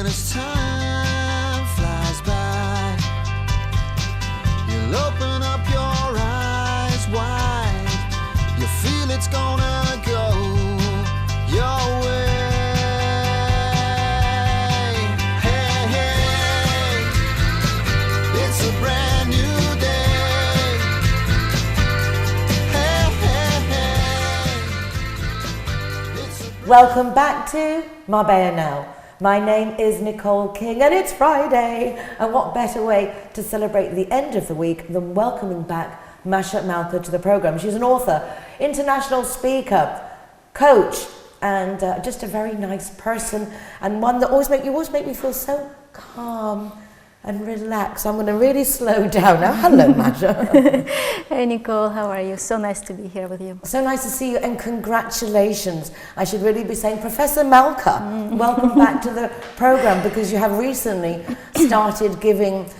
And as time flies by, you'll open up your eyes wide. You feel it's gonna go your way. Hey, hey, it's a brand new day. Hey, hey, hey. Welcome back to Marbella Now. My name is Nicole King and it's Friday. And what better way to celebrate the end of the week than welcoming back Masha Malka to the program. She's an author, international speaker, coach, and just a very nice person, and one that always make me feel so calm and relaxed. I'm going to really slow down now. Hello, Masha. Hey, Nicole, how are you? So nice to be here with you. So nice to see you, and congratulations. I should really be saying, Professor Malka, welcome back to the program, because you have recently started giving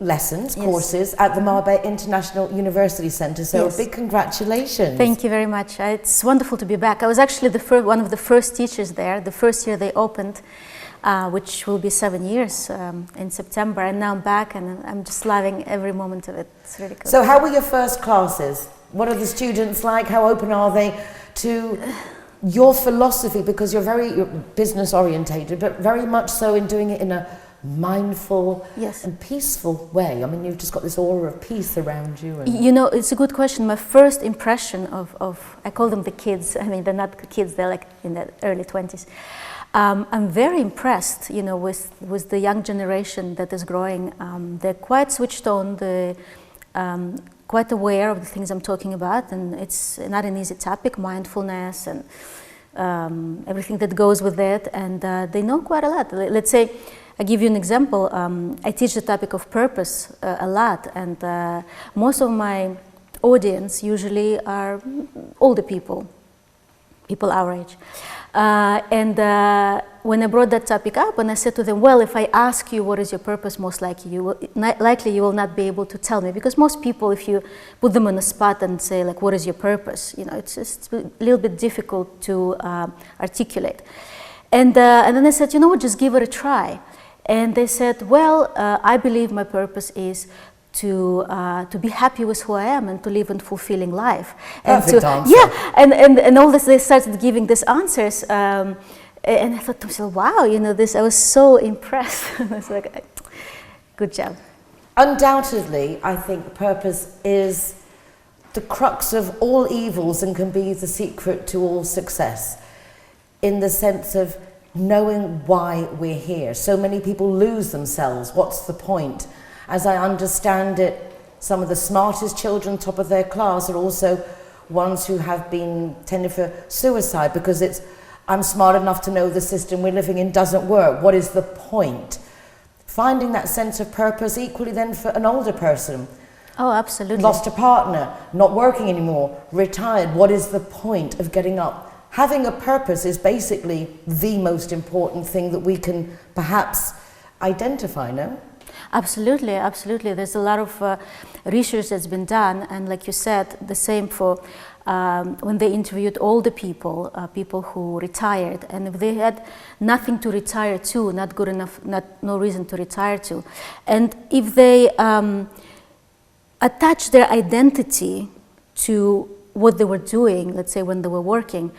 lessons, courses at the Marbella International University Centre. So a big congratulations. Thank you very much. It's wonderful to be back. I was actually one of the first teachers there, the first year they opened, which will be 7 years in September, and now I'm back and I'm just loving every moment of it. It's really good. So how were your first classes? What are the students like? How open are they to your philosophy? Because you're very business orientated, but very much so in doing it in a mindful and peaceful way. I mean, you've just got this aura of peace around you. And you know, it's a good question. My first impression of I call them the kids. I mean, they're not kids, they're like in their early 20s. I'm very impressed, you know, with the young generation that is growing. They're quite switched on, they're quite aware of the things I'm talking about, and it's not an easy topic, mindfulness and everything that goes with it, and they know quite a lot. Let's say, I'll give you an example. I teach the topic of purpose a lot, and most of my audience usually are older people our age. And when I brought that topic up, and I said to them, well, if I ask you what is your purpose, most likely you will not be able to tell me, because most people, if you put them on the spot and say, like, what is your purpose, you know, it's just a little bit difficult to articulate. And then I said, you know what, just give it a try. And they said, well, I believe my purpose is to be happy with who I am and to live a fulfilling life. Perfect answer. Yeah, and all this, they started giving these answers, and I thought to myself, wow, you know, I was so impressed. I was like, good job. undoubtedly, I think purpose is the crux of all evils and can be the secret to all success, in the sense of knowing why we're here. So many people lose themselves. What's the point? As I understand it, some of the smartest children, top of their class, are also ones who have been tending for suicide, because it's, I'm smart enough to know the system we're living in doesn't work. What is the point? Finding that sense of purpose equally then for an older person. Oh, absolutely. Lost a partner, not working anymore, retired. What is the point of getting up? Having a purpose is basically the most important thing that we can perhaps identify, no? Absolutely, absolutely. There's a lot of research that's been done, and like you said, the same for when they interviewed older people, people who retired, and if they had nothing to retire to, not good enough, no reason to retire to, and if they attach their identity to what they were doing, let's say when they were working,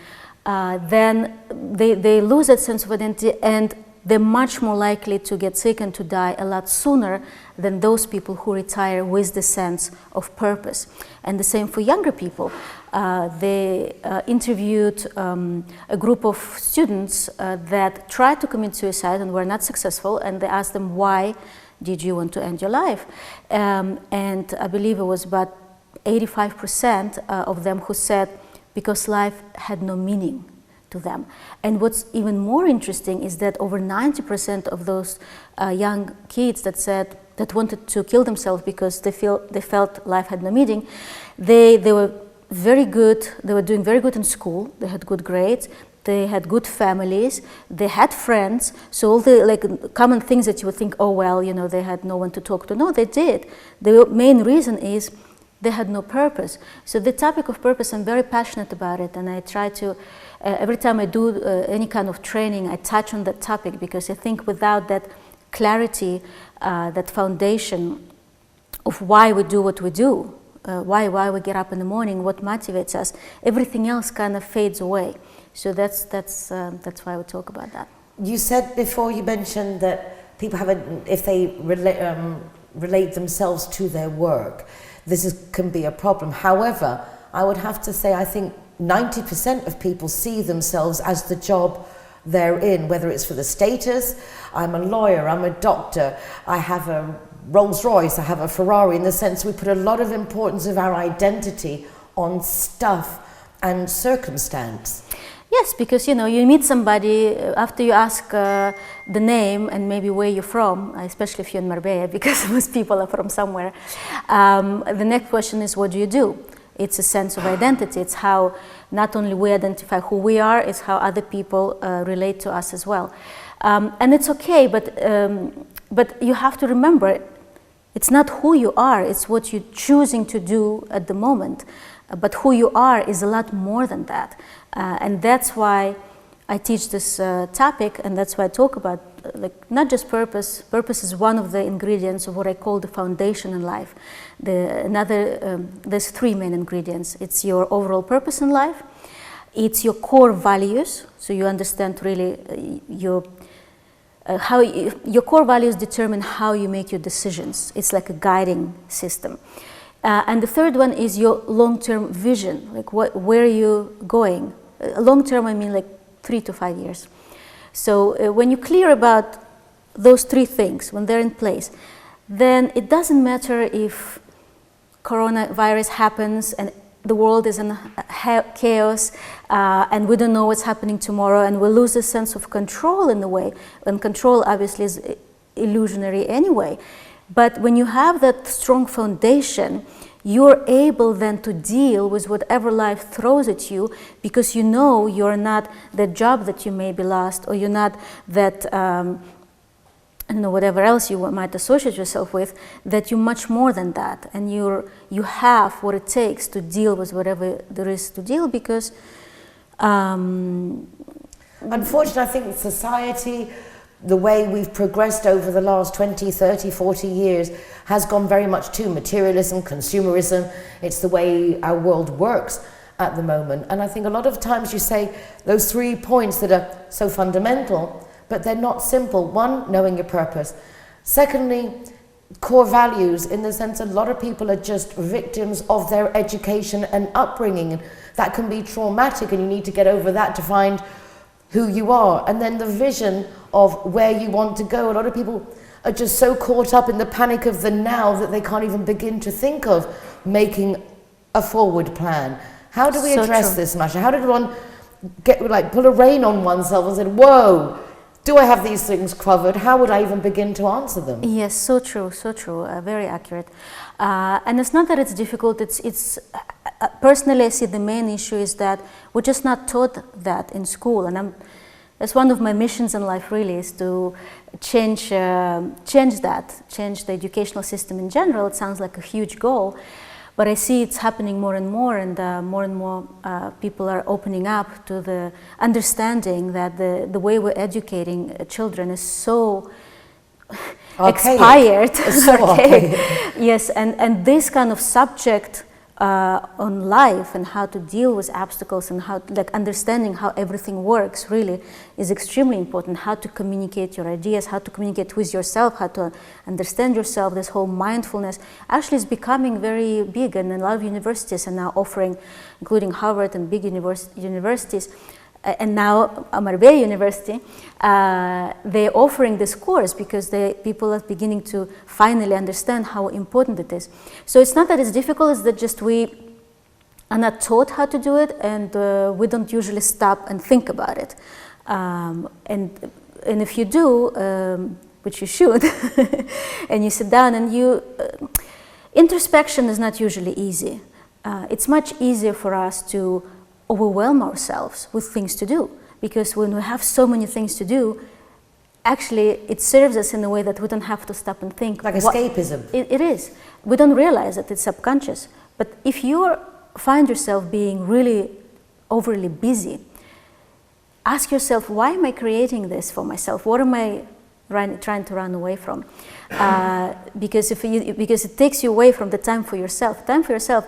then they lose that sense of identity, and they're much more likely to get sick and to die a lot sooner than those people who retire with the sense of purpose. And the same for younger people. They interviewed a group of students that tried to commit suicide and were not successful, and they asked them, why did you want to end your life? And I believe it was about 85% of them who said, because life had no meaning to them. And what's even more interesting is that over 90% of those young kids that wanted to kill themselves because they felt life had no meaning, they were very good. They were doing very good in school. They had good grades. They had good families. They had friends. So all the common things that you would think, oh well, you know, they had no one to talk to. No, they did. The main reason is they had no purpose. So the topic of purpose, I'm very passionate about it, and I try to, every time I do any kind of training, I touch on that topic, because I think without that clarity, that foundation of why we do what we do, why we get up in the morning, what motivates us, everything else kind of fades away. So that's why we talk about that. You said before, you mentioned that people if they relate themselves to their work, can be a problem. However, I would have to say I think 90% of people see themselves as the job they're in, whether it's for the status. I'm a lawyer, I'm a doctor, I have a Rolls Royce, I have a Ferrari, in the sense we put a lot of importance of our identity on stuff and circumstance. Yes, because you meet somebody after you ask the name and maybe where you're from, especially if you're in Marbella, because most people are from somewhere. The next question is, what do you do? It's a sense of identity. It's how not only we identify who we are, it's how other people relate to us as well. And it's okay, but you have to remember, it's not who you are, it's what you're choosing to do at the moment. But who you are is a lot more than that. And that's why I teach this topic, and that's why I talk about not just purpose. Purpose is one of the ingredients of what I call the foundation in life. There's three main ingredients. It's your overall purpose in life. It's your core values, so you understand really your core values determine how you make your decisions. It's like a guiding system. And the third one is your long-term vision, where are you going? Long-term, I mean 3 to 5 years. So when you're clear about those three things, when they're in place, then it doesn't matter if coronavirus happens and the world is in chaos and we don't know what's happening tomorrow, and we lose a sense of control in a way, and control obviously is illusionary anyway. But when you have that strong foundation, you're able then to deal with whatever life throws at you, because you know you're not the job that you maybe lost, or you're not that, I don't know, whatever else you might associate yourself with, that you're much more than that. And you have what it takes to deal with whatever there is to deal, because unfortunately, I think society, the way we've progressed over the last 20, 30, 40 years has gone very much to materialism, consumerism. It's the way our world works at the moment. And I think a lot of times you say those 3 points that are so fundamental, but they're not simple. One, knowing your purpose. Secondly, core values, in the sense a lot of people are just victims of their education and upbringing. That can be traumatic, and you need to get over that to find who you are. And then the vision of where you want to go. A lot of people are just so caught up in the panic of the now that they can't even begin to think of making a forward plan. How do we address this, Masha? How did one pull a rein on oneself and say, whoa, do I have these things covered? How would I even begin to answer them? Yes, so true, very accurate. And it's not that it's difficult, it's personally I see the main issue is that we're just not taught that in school, and that's one of my missions in life really, is to change the educational system in general. It sounds like a huge goal, but I see it's happening more and more people are opening up to the understanding that the way we're educating children is so expired. So archaic. Yes, and this kind of subject on life and how to deal with obstacles and how understanding how everything works really is extremely important. How to communicate your ideas, how to communicate with yourself, how to understand yourself. This whole mindfulness actually is becoming very big, and a lot of universities are now offering, including Harvard and big universities, and now Marbella University, they're offering this course because people are beginning to finally understand how important it is. So it's not that it's difficult, it's that just we are not taught how to do it, and we don't usually stop and think about it. And if you do, which you should, and you sit down and introspection is not usually easy. It's much easier for us to overwhelm ourselves with things to do, because when we have so many things to do, actually it serves us in a way that we don't have to stop and think. Like escapism. It is. We don't realize that it's subconscious. But if you find yourself being really overly busy, ask yourself, why am I creating this for myself? What am I trying to run away from? Because it takes you away from the time for yourself. Time for yourself,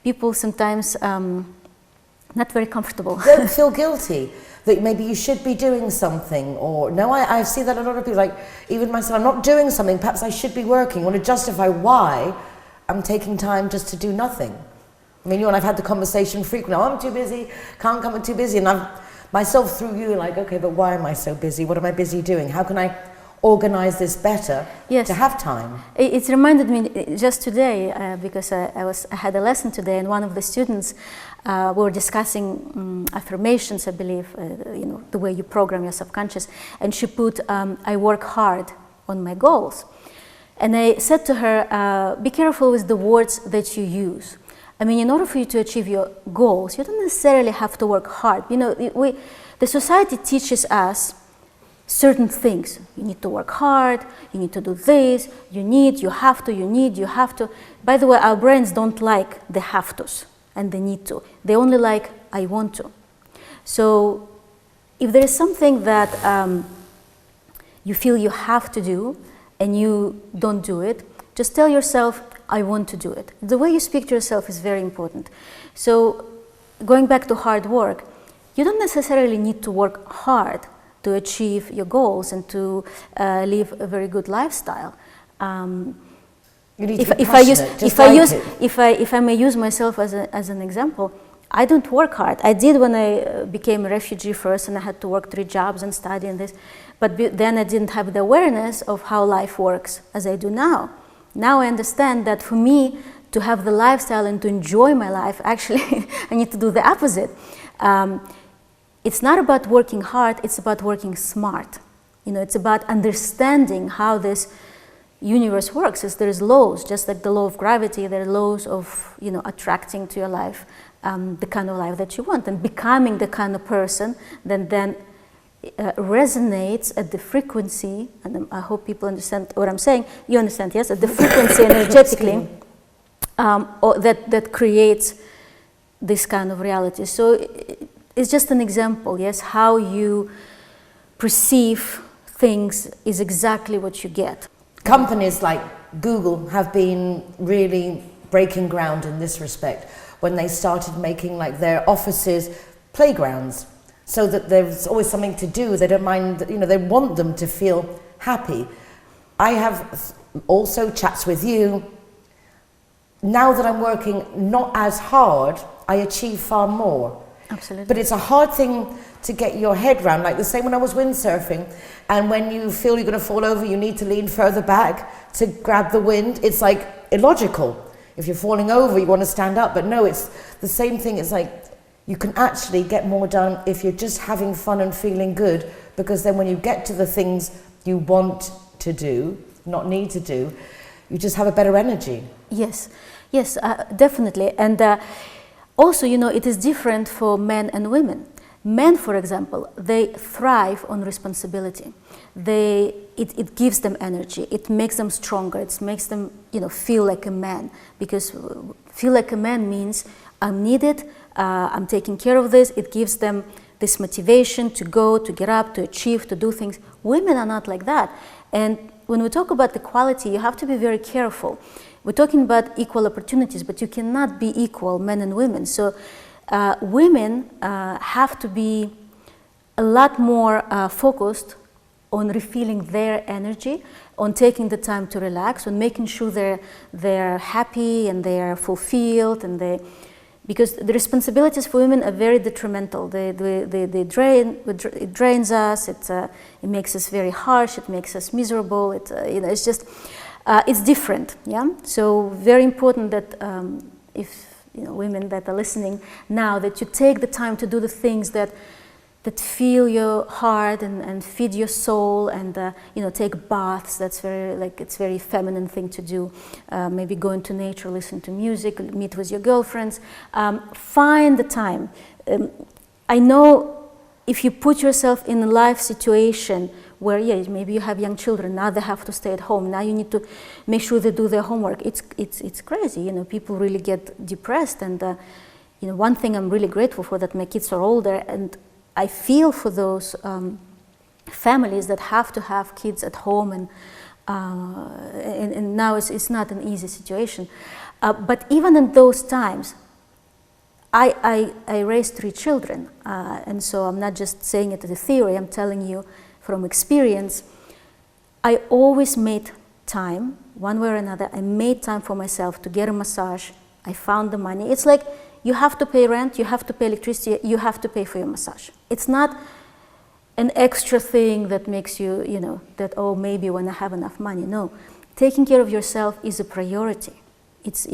people sometimes not very comfortable. Don't feel guilty that maybe you should be doing something, or no, I see that a lot of people, like even myself, I'm not doing something, perhaps I should be working. I want to justify why I'm taking time just to do nothing. I mean, you and I've had the conversation frequently, oh, I'm too busy, can't come, I'm too busy, and I've myself through you like, okay, but why am I so busy? What am I busy doing? How can I organize this better to have time? It's reminded me just today, because I had a lesson today, and one of the students, we were discussing affirmations, I believe, the way you program your subconscious, and she put, I work hard on my goals. And I said to her, be careful with the words that you use. I mean, in order for you to achieve your goals, you don't necessarily have to work hard. The society teaches us certain things. You need to work hard, you need to do this, you have to. By the way, our brains don't like the have tos and the need to. They only like, I want to. So if there is something that you feel you have to do and you don't do it, just tell yourself, I want to do it. The way you speak to yourself is very important. So going back to hard work, you don't necessarily need to work hard to achieve your goals and to live a very good lifestyle. You need to be passionate, if I may use myself as an example, I don't work hard. I did when I became a refugee first, and I had to work 3 jobs and study and this, but then I didn't have the awareness of how life works as I do now. Now I understand that for me to have the lifestyle and to enjoy my life, actually I need to do the opposite. It's not about working hard, it's about working smart. It's about understanding how this universe works. There's laws, just like the law of gravity, there are laws of attracting to your life the kind of life that you want, and becoming the kind of person that then resonates at the frequency, and I hope people understand what I'm saying. You understand, yes? At the frequency energetically that creates this kind of reality. So it's just an example, yes? How you perceive things is exactly what you get. Companies like Google have been really breaking ground in this respect when they started making like their offices playgrounds, so that there's always something to do. They don't mind, they want them to feel happy. I have also chats with you. Now that I'm working not as hard, I achieve far more. Absolutely. But it's a hard thing to get your head around, like the same when I was windsurfing, and when you feel you're going to fall over, you need to lean further back to grab the wind. It's like illogical. If you're falling over, you want to stand up, but no, it's the same thing. It's like you can actually get more done if you're just having fun and feeling good, because then when you get to the things you want to do, not need to do, you just have a better energy. Yes, definitely. And also, it is different for men and women. Men, for example, they thrive on responsibility. It gives them energy. It makes them stronger. It makes them, feel like a man. Because feel like a man means I'm needed. I'm taking care of this. It gives them this motivation to go, to get up, to achieve, to do things. Women are not like that. And when we talk about equality, you have to be very careful. We're talking about equal opportunities, but you cannot be equal, men and women. So women have to be a lot more focused on refilling their energy, on taking the time to relax, on making sure they're happy and they're fulfilled, and because the responsibilities for women are very detrimental. It drains us. It makes us very harsh. It makes us miserable. It's just it's different. Yeah. So very important that if women that are listening now, that you take the time to do the things that fill your heart and feed your soul, and take baths. That's it's very feminine thing to do. Maybe go into nature, listen to music, meet with your girlfriends. Find the time. I know if you put yourself in a life situation where, yeah, maybe you have young children, now they have to stay at home, now you need to make sure they do their homework. It's crazy, you know, people really get depressed. And you know, one thing I'm really grateful for, that my kids are older, and I feel for those families that have to have kids at home, and now it's not an easy situation. But even in those times, I raised 3 children, and so I'm not just saying it as a theory, I'm telling you from experience. I always made time, one way or another, I made time for myself to get a massage. I found the money. It's like you have to pay rent, you have to pay electricity, you have to pay for your massage. It's not an extra thing that makes you, you know, that, oh, maybe when I have enough money. No, taking care of yourself is a priority. It's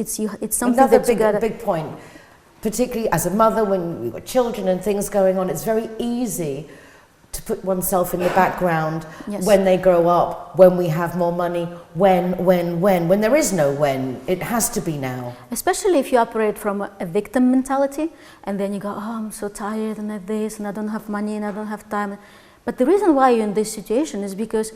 something Another that you gotta... big point, particularly as a mother, when we've got children and things going on, it's very easy to put oneself in the background. Yes. When they grow up, when we have more money, when there is no when, it has to be now. Especially if you operate from a victim mentality, and then you go, oh, I'm so tired, and I have this, and I don't have money, and I don't have time. But the reason why you're in this situation is because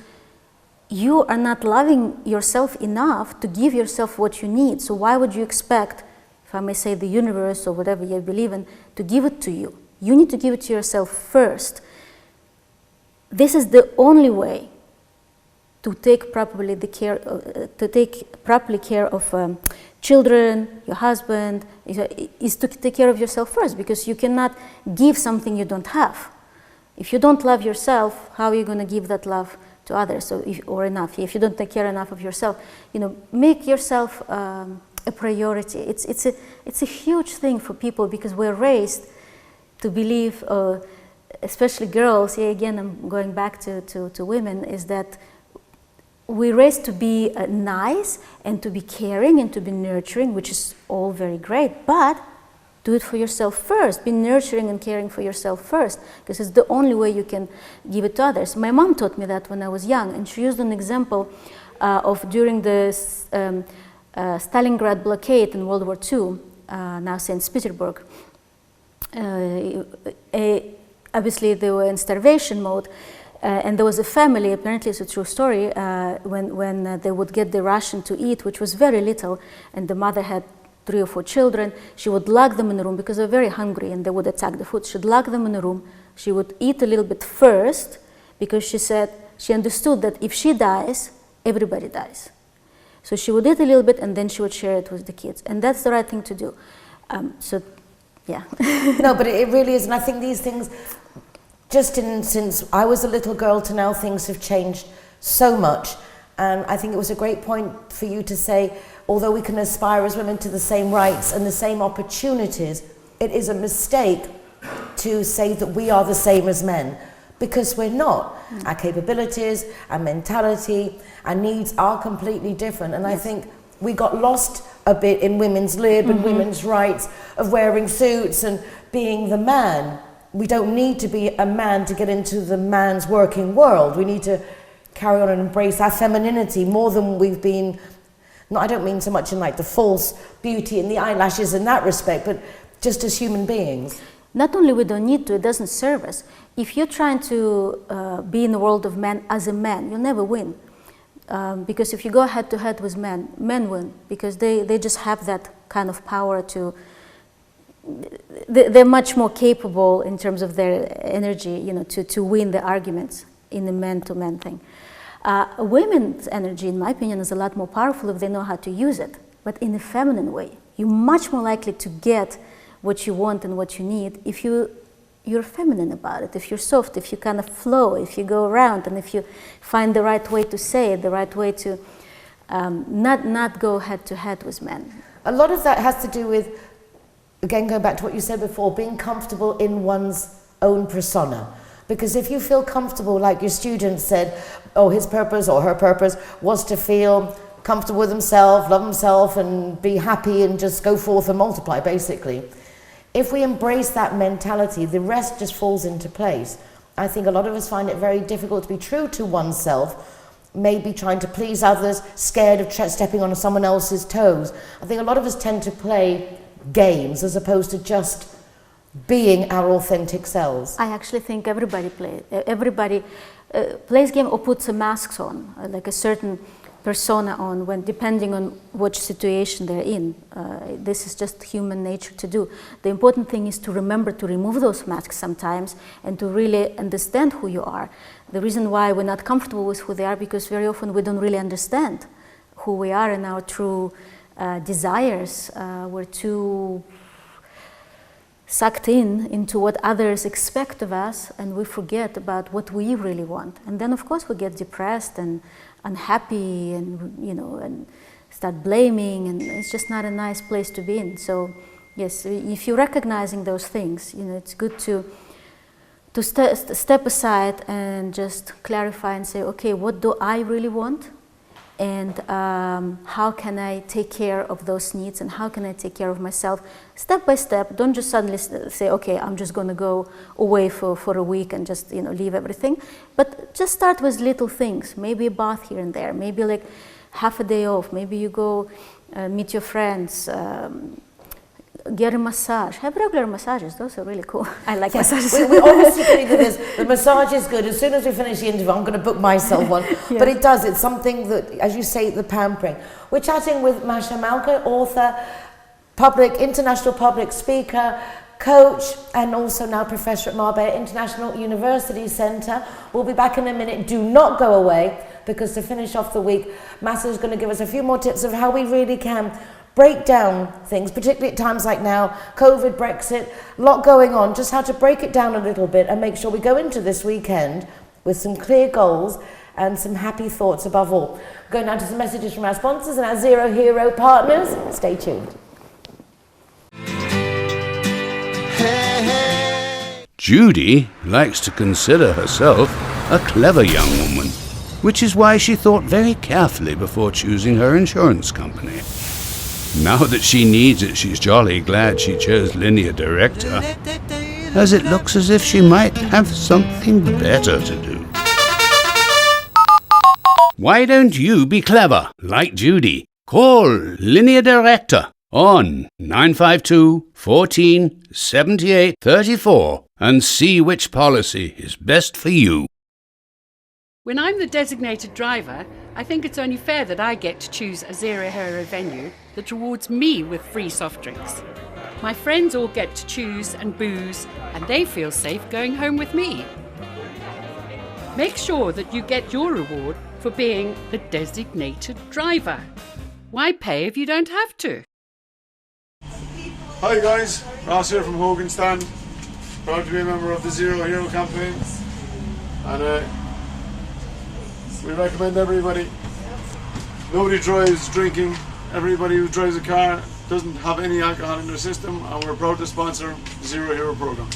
you are not loving yourself enough to give yourself what you need. So why would you expect, if I may say, the universe or whatever you believe in, to give it to you? You need to give it to yourself first. This is the only way to take properly care of children, your husband, is to take care of yourself first, because you cannot give something you don't have. If you don't love yourself, how are you going to give that love to others, or enough? If you don't take care enough of yourself, you know, make yourself a priority. It's a huge thing for people, because we're raised to believe. Especially girls, here again I'm going back to women, is that we're raised to be nice and to be caring and to be nurturing, which is all very great, but do it for yourself first. Be nurturing and caring for yourself first, because it's the only way you can give it to others. My mom taught me that when I was young, and she used an example of during the Stalingrad blockade in World War II, now St. Petersburg. Obviously, they were in starvation mode, and there was a family, apparently it's a true story, when they would get the ration to eat, which was very little, and the mother had 3 or 4 children, she would lock them in a room because they were very hungry and they would attack the food. She'd lock them in a room. She would eat a little bit first, because she said she understood that if she dies, everybody dies. So she would eat a little bit and then she would share it with the kids, and that's the right thing to do. Yeah. No, but it really is, and I think these things, since I was a little girl to now, things have changed so much, and I think it was a great point for you to say, although we can aspire as women to the same rights and the same opportunities, it is a mistake to say that we are the same as men, because we're not. Our capabilities, our mentality, our needs are completely different, and yes. I think we got lost a bit in women's lib and women's rights of wearing suits and being the man. We don't need to be a man to get into the man's working world. We need to carry on and embrace our femininity more than we've been. No, I don't mean so much in like the false beauty and the eyelashes in that respect, but just as human beings. Not only we don't need to, it doesn't serve us. If you're trying to be in the world of men as a man, you'll never win. Because if you go head to head with men win, because they just have that kind of power to, they're much more capable in terms of their energy, you know, to win the arguments in the man-to-man thing. Women's energy, in my opinion, is a lot more powerful if they know how to use it, but in a feminine way. You're much more likely to get what you want and what you need if you're feminine about it, if you're soft, if you kind of flow, if you go around, and if you find the right way to say it, the right way to not go head to head with men. A lot of that has to do with, again, going back to what you said before, being comfortable in one's own persona. Because if you feel comfortable, like your student said, oh, his purpose or her purpose was to feel comfortable with himself, love himself, and be happy and just go forth and multiply, basically. If we embrace that mentality, the rest just falls into place. I think a lot of us find it very difficult to be true to oneself, maybe trying to please others, scared of stepping on someone else's toes. I think a lot of us tend to play games as opposed to just being our authentic selves. I actually think everybody plays game or puts a mask on, like a certain persona on, when depending on which situation they're in. This is just human nature to do. The important thing is to remember to remove those masks sometimes and to really understand who you are. The reason why we're not comfortable with who they are, because very often we don't really understand who we are and our true desires. We're too sucked into what others expect of us, and we forget about what we really want. And then of course we get depressed and unhappy, and and start blaming, and it's just not a nice place to be in. So yes, if you're recognizing those things, it's good to step aside and just clarify and say, okay, what do I really want? And how can I take care of those needs, and how can I take care of myself step by step? Don't just suddenly say, okay, I'm just going to go away for a week and just leave everything. But just start with little things, maybe a bath here and there, maybe like half a day off, maybe you go meet your friends, get a massage, have regular massages, those are really cool. I like massages. We obviously think that the massage is good. As soon as we finish the interview, I'm going to book myself one. Yeah. But it's something that, as you say, the pampering. We're chatting with Masha Malka, author, international public speaker, coach, and also now professor at Marbella International University Centre. We'll be back in a minute. Do not go away, because to finish off the week, Masha is going to give us a few more tips of how we really can break down things, particularly at times like now, COVID, Brexit, a lot going on, just how to break it down a little bit and make sure we go into this weekend with some clear goals and some happy thoughts above all. Going now to some messages from our sponsors and our Zero Hero partners. Stay tuned. Judy likes to consider herself a clever young woman, which is why she thought very carefully before choosing her insurance company. Now that she needs it, she's jolly glad she chose Linear Director, as it looks as if she might have something better to do. Why don't you be clever, like Judy? Call Linear Director on 952 14 78 34 and see which policy is best for you. When I'm the designated driver, I think it's only fair that I get to choose a Zero Hero venue that rewards me with free soft drinks. My friends all get to choose and booze, and they feel safe going home with me. Make sure that you get your reward for being the designated driver. Why pay if you don't have to? Hi guys, Ross here from Hogan Stand. Proud to be a member of the Zero Hero campaign. And we recommend everybody. Nobody drives drinking. Everybody who drives a car doesn't have any alcohol in their system, and we're proud to sponsor the Zero Hero program.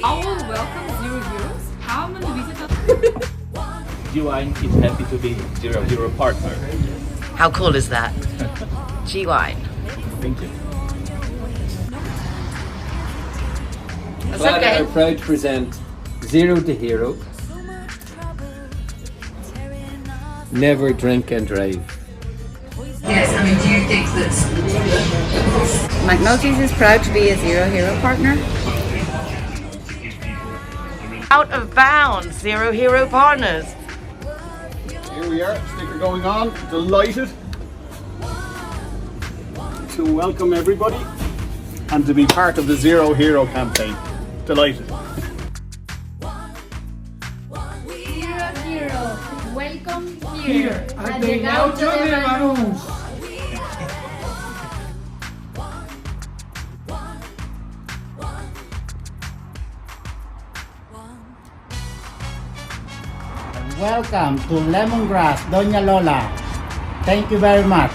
Our welcome Zero Heroes. How many visitors? G-Wine is happy to be Zero Hero partner. How cool is that? G-Wine. Thank you. That's Glad okay. I'm proud to present Zero the Hero. Never drink and drive. Yes, I mean, do you think that McNulty's is proud to be a Zero Hero partner? Out of bounds, Zero Hero partners. Here we are, sticker going on. Delighted to welcome everybody and to be part of the Zero Hero campaign. Delighted. Zero Hero, welcome here. Ha llegado de Lanús. Welcome to Lemongrass, Doña Lola. Thank you very much.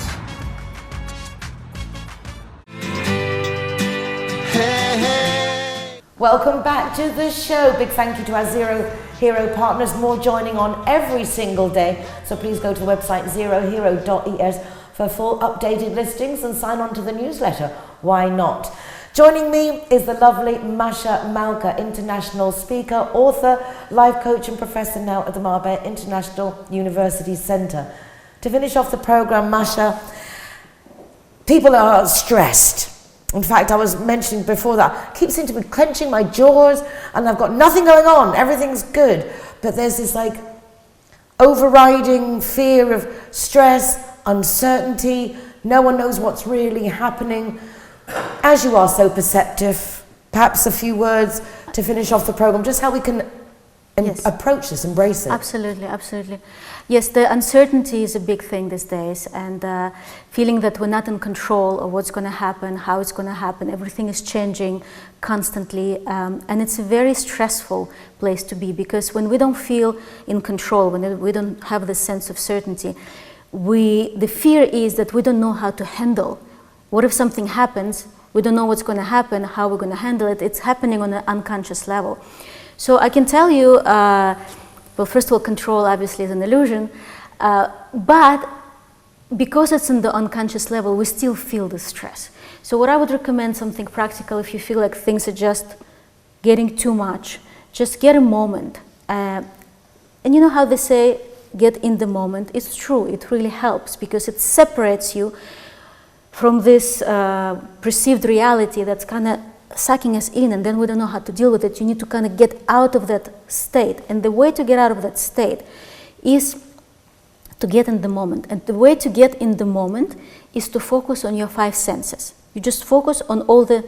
Welcome back to the show. Big thank you to our Zero Hero partners. More joining on every single day. So please go to the website zerohero.es for full updated listings and sign on to the newsletter. Why not? Joining me is the lovely Masha Malka, international speaker, author, life coach and professor now at the Marbella International University Centre. To finish off the program, Masha, people are stressed. In fact, I was mentioning before that, I keep seeming to be clenching my jaws and I've got nothing going on, everything's good. But there's this like overriding fear of stress, uncertainty, no one knows what's really happening. As you are so perceptive, perhaps a few words to finish off the program, just how we can approach this, embrace it. Absolutely, absolutely. Yes, the uncertainty is a big thing these days, and feeling that we're not in control of what's going to happen, how it's going to happen, everything is changing constantly, and it's a very stressful place to be, because when we don't feel in control, when we don't have the sense of certainty, the fear is that we don't know how to handle. What if something happens? We don't know what's going to happen, how we're going to handle it. It's happening on an unconscious level. So I can tell you, well, first of all, control obviously is an illusion, but because it's on the unconscious level, we still feel the stress. So what I would recommend, something practical, if you feel like things are just getting too much, just get a moment. And you know how they say, get in the moment? It's true, it really helps, because it separates you from this perceived reality that's kind of sucking us in, and then we don't know how to deal with it. You need to kind of get out of that state. And the way to get out of that state is to get in the moment. And the way to get in the moment is to focus on your 5 senses. You just focus on all the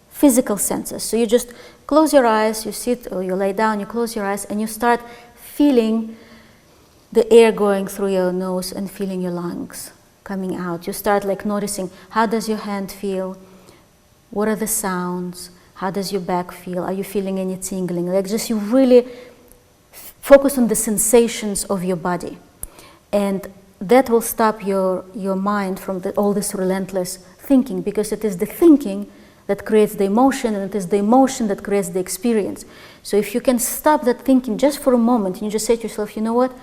physical senses. So you just close your eyes, you sit or you lay down, you close your eyes, and you start feeling the air going through your nose and feeling your lungs coming out. You start like noticing, how does your hand feel? What are the sounds? How does your back feel? Are you feeling any tingling? Like just you really focus on the sensations of your body. And that will stop your mind from all this relentless thinking, because it is the thinking that creates the emotion, and it is the emotion that creates the experience. So if you can stop that thinking just for a moment, and you just say to yourself, you know what?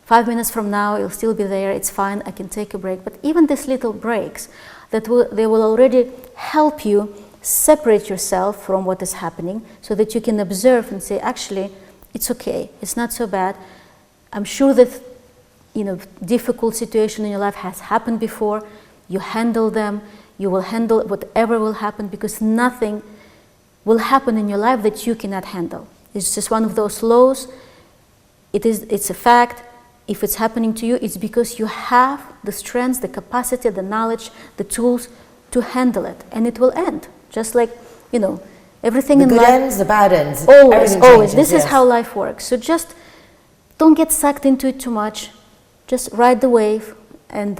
5 minutes from now, it'll still be there, it's fine, I can take a break. But even these little breaks, they will already help you separate yourself from what is happening, so that you can observe and say, actually, it's okay, it's not so bad. I'm sure that, difficult situation in your life has happened before. You handle them, you will handle whatever will happen, because nothing will happen in your life that you cannot handle. It's just one of those laws. It's a fact. If it's happening to you, it's because you have the strength, the capacity, the knowledge, the tools to handle it, and it will end. Just like, everything in life. The good ends, the bad ends. Always, always. This is how life works. So just don't get sucked into it too much. Just ride the wave, and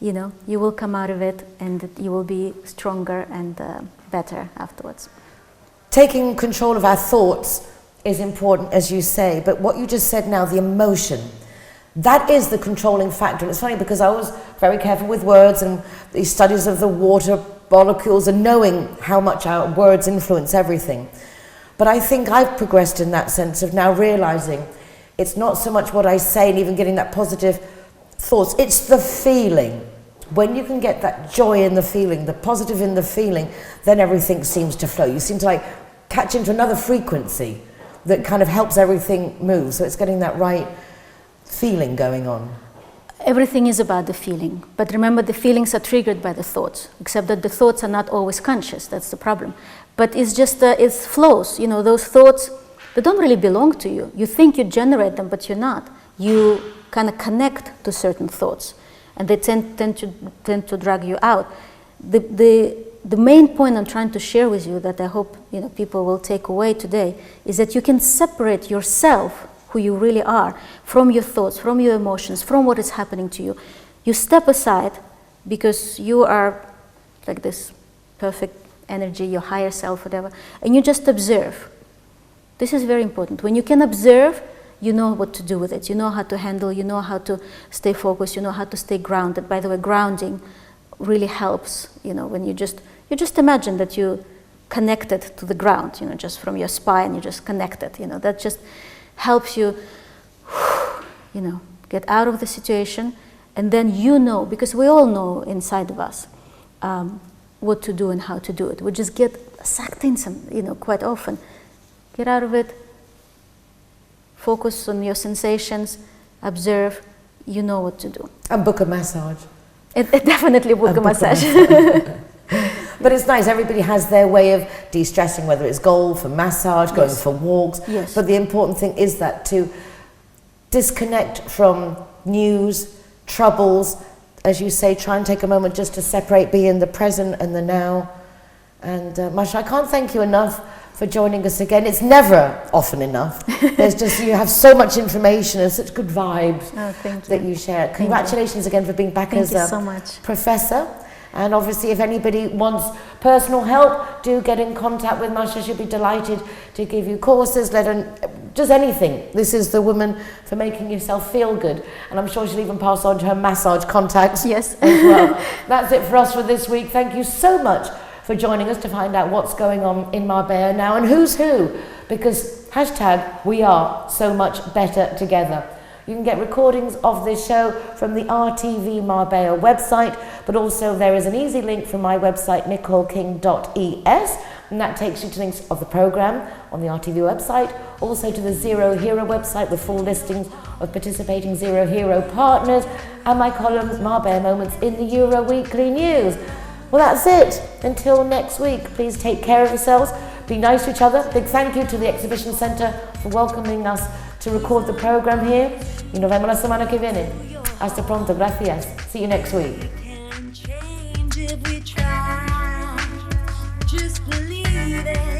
you will come out of it, and you will be stronger and better afterwards. Taking control of our thoughts is important, as you say, but what you just said now, the emotion, that is the controlling factor. And it's funny, because I was very careful with words and these studies of the water molecules and knowing how much our words influence everything. But I think I've progressed in that sense of now realizing it's not so much what I say and even getting that positive thoughts, it's the feeling. When you can get that joy in the feeling, the positive in the feeling, then everything seems to flow. You seem to like catch into another frequency that kind of helps everything move. So it's getting that right feeling going on. Everything is about the feeling. But remember, the feelings are triggered by the thoughts, except that the thoughts are not always conscious. That's the problem. But it's just, it flows. Those thoughts, they don't really belong to you. You think you generate them, but you're not. You kind of connect to certain thoughts, and they tend to drag you out. The main point I'm trying to share with you, that I hope people will take away today, is that you can separate yourself, who you really are, from your thoughts, from your emotions, from what is happening to you. You step aside, because you are like this perfect energy, your higher self, whatever, and you just observe. This is very important. When you can observe, you know what to do with it. You know how to handle, you know how to stay focused, you know how to stay grounded. By the way, grounding really helps, when you just imagine that you connected to the ground, just from your spine, you just connected, that just helps you, get out of the situation, and then because we all know inside of us what to do and how to do it. We just get sucked in quite often. Get out of it, focus on your sensations, observe, you know what to do. And book a massage. It definitely book a massage. But it's nice, everybody has their way of de-stressing, whether it's golf, a massage, going for walks. Yes. But the important thing is that to disconnect from news, troubles, as you say, try and take a moment just to separate, be in the present and the now. And Masha, I can't thank you enough for joining us again. It's never often enough. There's just, you have so much information and such good vibes that you share. Congratulations again for being back as a professor. And obviously, if anybody wants personal help, do get in contact with Masha. She'll be delighted to give you courses, just anything. This is the woman for making yourself feel good. And I'm sure she'll even pass on her massage contacts as well. That's it for us for this week. Thank you so much for joining us to find out what's going on in Marbella now and who's who. Because hashtag, we are so much better together. You can get recordings of this show from the RTV Marbella website, but also there is an easy link from my website, nicoleking.es, and that takes you to links of the programme on the RTV website, also to the Zero Hero website with full listings of participating Zero Hero partners, and my columns, Marbella Moments, in the Euro Weekly News. Well, that's it. Until next week, please take care of yourselves, be nice to each other. Big thank you to the Exhibition Centre for welcoming us to record the program here. Y nos vemos la semana que viene. Hasta pronto, gracias. See you next week. Just believe it.